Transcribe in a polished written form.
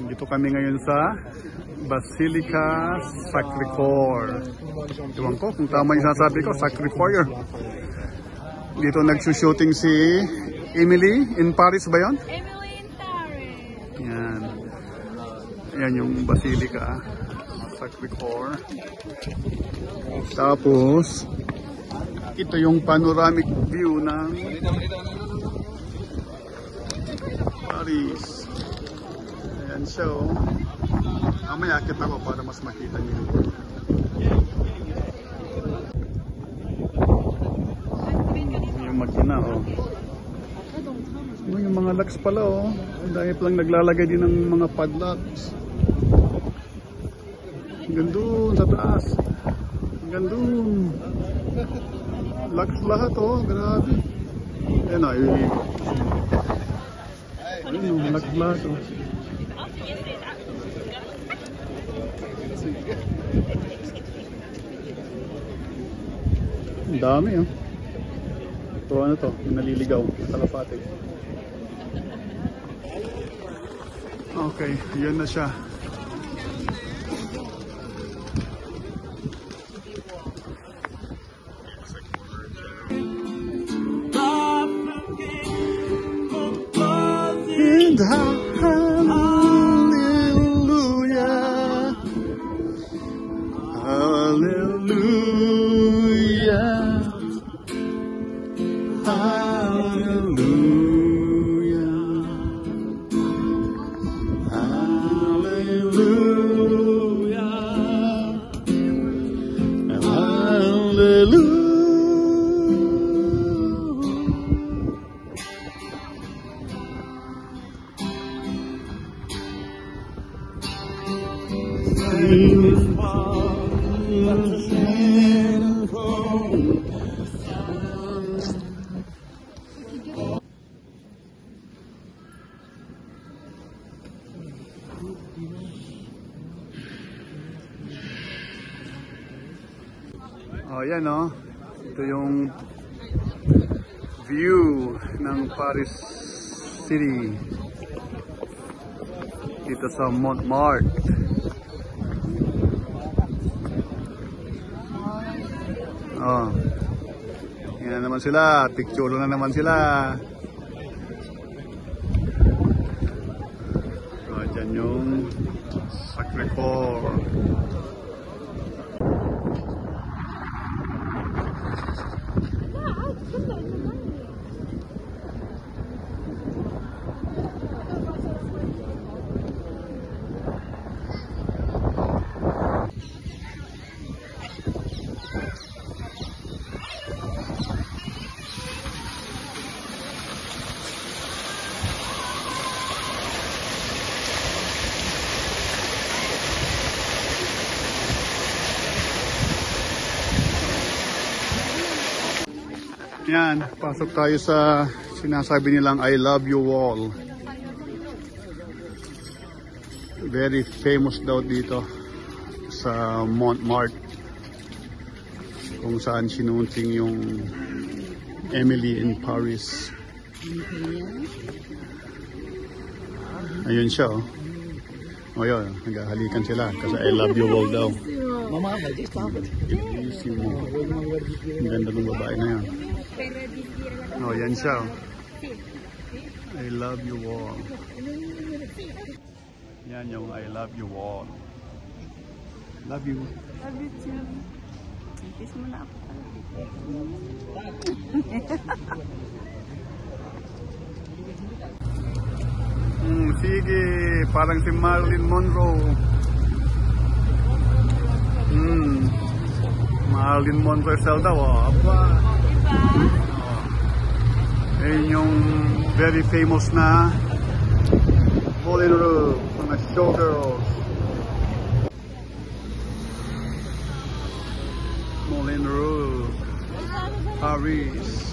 Dito kami ngayon sa Basilica Sacré-Cœur. Ewan ko kung tama yung sasabi ko, Sacré-Cœur. Dito nagsushooting si Emily in Paris ba yun? Emily in Paris. Yan. Yan yung Basilica Sacré-Cœur. Tapos ito yung panoramic view ng Paris. Ayan, so mamaya akit ako para mas makita niyo. Yung makina, oh. Yung mga locks pala, oh. Dahil lang naglalagay din ng mga padlocks. Hanggang doon sa taas. Hanggang doon. Locks lahat, oh. Grabe. Ayan, oh. Ayun, yung locks lahat, oh. Ang dami, oh. Ito, ano to? Yung naliligaw. Kalapate. Okay, yun na siya. And hallelujah, hallelujah, hallelujah, hallelujah, hallelujah. Oh, yan, oh. Ito yung view ng Paris City dito sa Montmartre. Oh. Yan na naman sila, picture na naman sila. Oh, dyan yung Sacré-Cœur. Yan, pasok tayo sa sinasabi nilang I love you wall. Very famous daw dito sa Montmartre, kung saan sinunting yung Emily in Paris. Ayun siya, oh. O yun, naghahalikan sila kasi I love you wall daw. Mama, easy mo. Ang ganda ng babae na yan. Oh, yan siya. I love you all. Yan yung I love you all. Love you. Love you too. Kiss mo na ako. Sige, parang si Marilyn Monroe. Marilyn Monroe style daw, oh. Aba. Ayun yung very famous na Moulin Rouge, mga showgirls. Moulin Rouge, Paris.